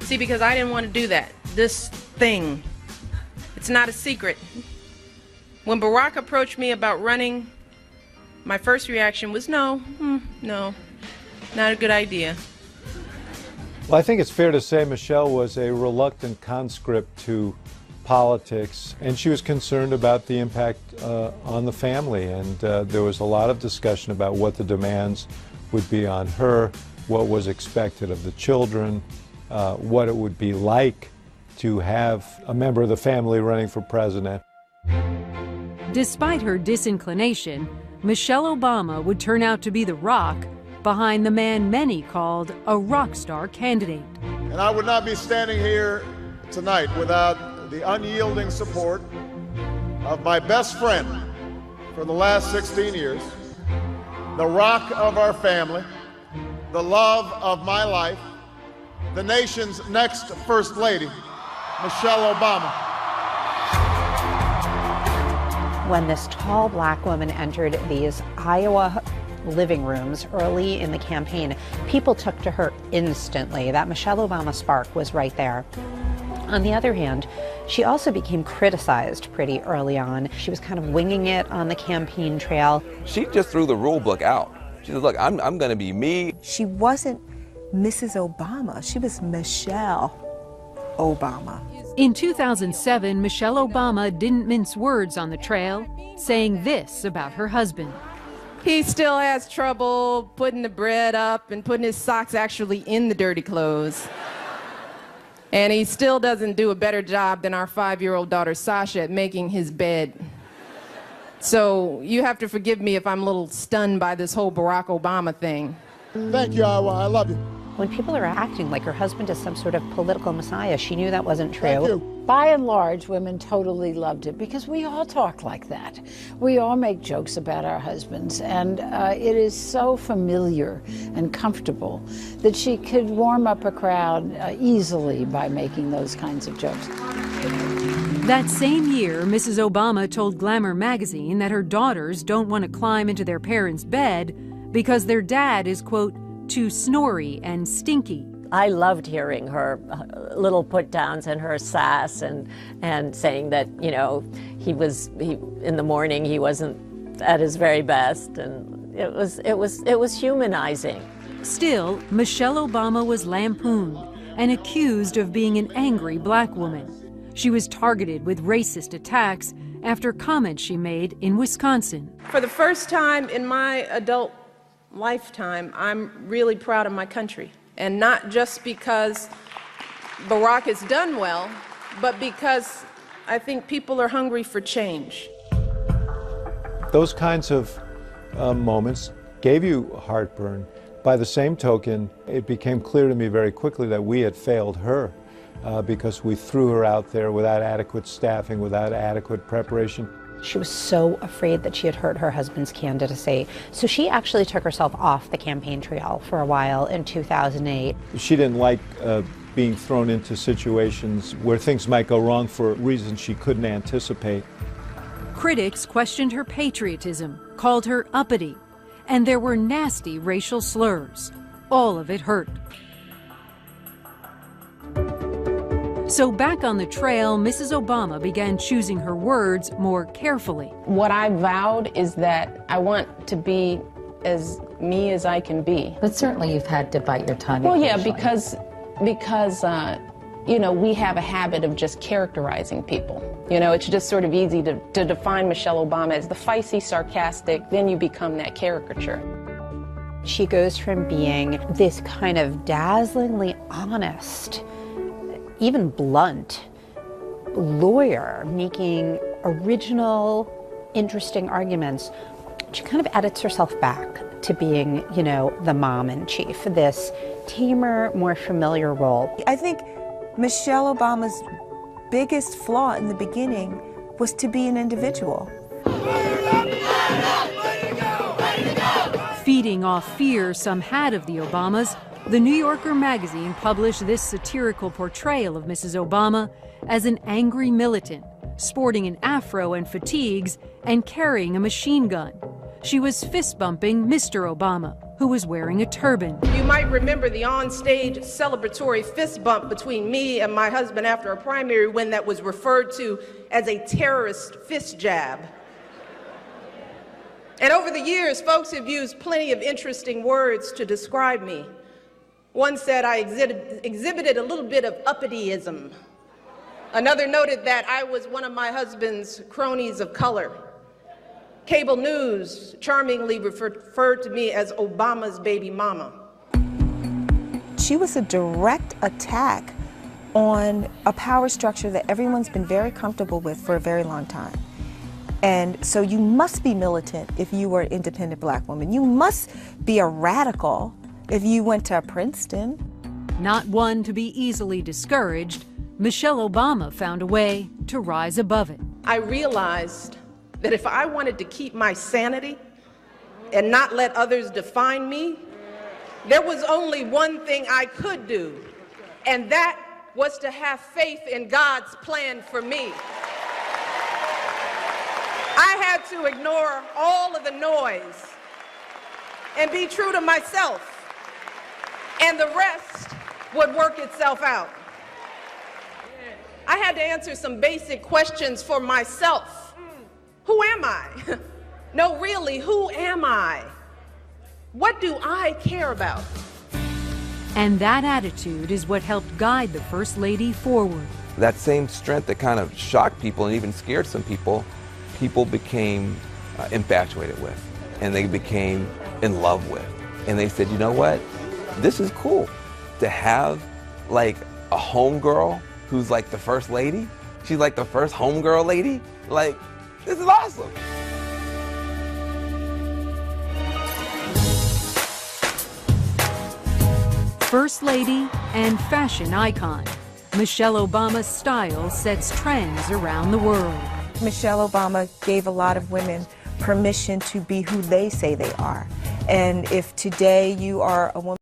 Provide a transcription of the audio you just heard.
See, because I didn't want to do that. This thing, it's not a secret. When Barack approached me about running, my first reaction was no, not a good idea. Well, I think it's fair to say Michelle was a reluctant conscript to politics, and she was concerned about the impact on the family, and there was a lot of discussion about what the demands would be on her, what was expected of the children, what it would be like to have a member of the family running for president. Despite her disinclination, Michelle Obama would turn out to be the rock behind the man many called a rock star candidate. And I would not be standing here tonight without the unyielding support of my best friend for the last 16 years, the rock of our family, the love of my life, the nation's next First Lady, Michelle Obama. When this tall black woman entered these Iowa living rooms early in the campaign, people took to her instantly. That Michelle Obama spark was right there. On the other hand, she also became criticized pretty early on. She was kind of winging it on the campaign trail. She just threw the rule book out. She said, look, I'm going to be me. She wasn't Mrs. Obama. She was Michelle Obama. In 2007, Michelle Obama didn't mince words on the trail, saying this about her husband. He still has trouble putting the bread up and putting his socks actually in the dirty clothes. And he still doesn't do a better job than our 5-year-old daughter Sasha at making his bed. So you have to forgive me if I'm a little stunned by this whole Barack Obama thing. Thank you, Iowa. I love you. When people are acting like her husband is some sort of political messiah, she knew that wasn't true. Thank you. By and large, women totally loved it because we all talk like that. We all make jokes about our husbands, and it is so familiar and comfortable that she could warm up a crowd easily by making those kinds of jokes. That same year, Mrs. Obama told Glamour magazine that her daughters don't want to climb into their parents' bed because their dad is, quote, too snory and stinky. I loved hearing her little put-downs and her sass and saying that, you know, he in the morning he wasn't at his very best, and it was humanizing. Still, Michelle Obama was lampooned and accused of being an angry black woman. She was targeted with racist attacks after comments she made in Wisconsin. For the first time in my adult lifetime, I'm really proud of my country. And not just because Barack has done well, but because I think people are hungry for change. Those kinds of moments gave you heartburn. By the same token, it became clear to me very quickly that we had failed her because we threw her out there without adequate staffing, without adequate preparation. She was so afraid that she had hurt her husband's candidacy. So she actually took herself off the campaign trail for a while in 2008. She didn't like being thrown into situations where things might go wrong for reasons she couldn't anticipate. Critics questioned her patriotism, called her uppity, and there were nasty racial slurs. All of it hurt. So back on the trail, Mrs. Obama began choosing her words more carefully. What I vowed is that I want to be as me as I can be. But certainly you've had to bite your tongue. Well, yeah, because you know, we have a habit of just characterizing people. You know, it's just sort of easy to define Michelle Obama as the feisty, sarcastic, then you become that caricature. She goes from being this kind of dazzlingly honest, even blunt lawyer making original, interesting arguments. She kind of edits herself back to being, you know, the mom in chief, this tamer, more familiar role. I think Michelle Obama's biggest flaw in the beginning was to be an individual. Feeding off fear some had of the Obamas, The New Yorker magazine published this satirical portrayal of Mrs. Obama as an angry militant, sporting an afro and fatigues and carrying a machine gun. She was fist-bumping Mr. Obama. who was wearing a turban. You might remember the on-stage celebratory fist bump between me and my husband after a primary win that was referred to as a terrorist fist jab. And over the years, folks have used plenty of interesting words to describe me. One said I exhibited a little bit of uppity-ism. Another noted that I was one of my husband's cronies of color. Cable news charmingly referred to me as Obama's baby mama. She was a direct attack on a power structure that everyone's been very comfortable with for a very long time. And so you must be militant if you were an independent black woman. You must be a radical if you went to Princeton. Not one to be easily discouraged, Michelle Obama found a way to rise above it. I realized that if I wanted to keep my sanity and not let others define me, there was only one thing I could do, and that was to have faith in God's plan for me. I had to ignore all of the noise and be true to myself, and the rest would work itself out. I had to answer some basic questions for myself. Who am I? No, really, who am I? What do I care about? And that attitude is what helped guide the First Lady forward. That same strength that kind of shocked people and even scared some people, people became infatuated with, and they became in love with. And they said, you know what? This is cool to have like a homegirl who's like the First Lady. She's like the first homegirl lady. Like, this is awesome. First Lady and fashion icon, Michelle Obama's style sets trends around the world. Michelle Obama gave a lot of women permission to be who they say they are. And if today you are a woman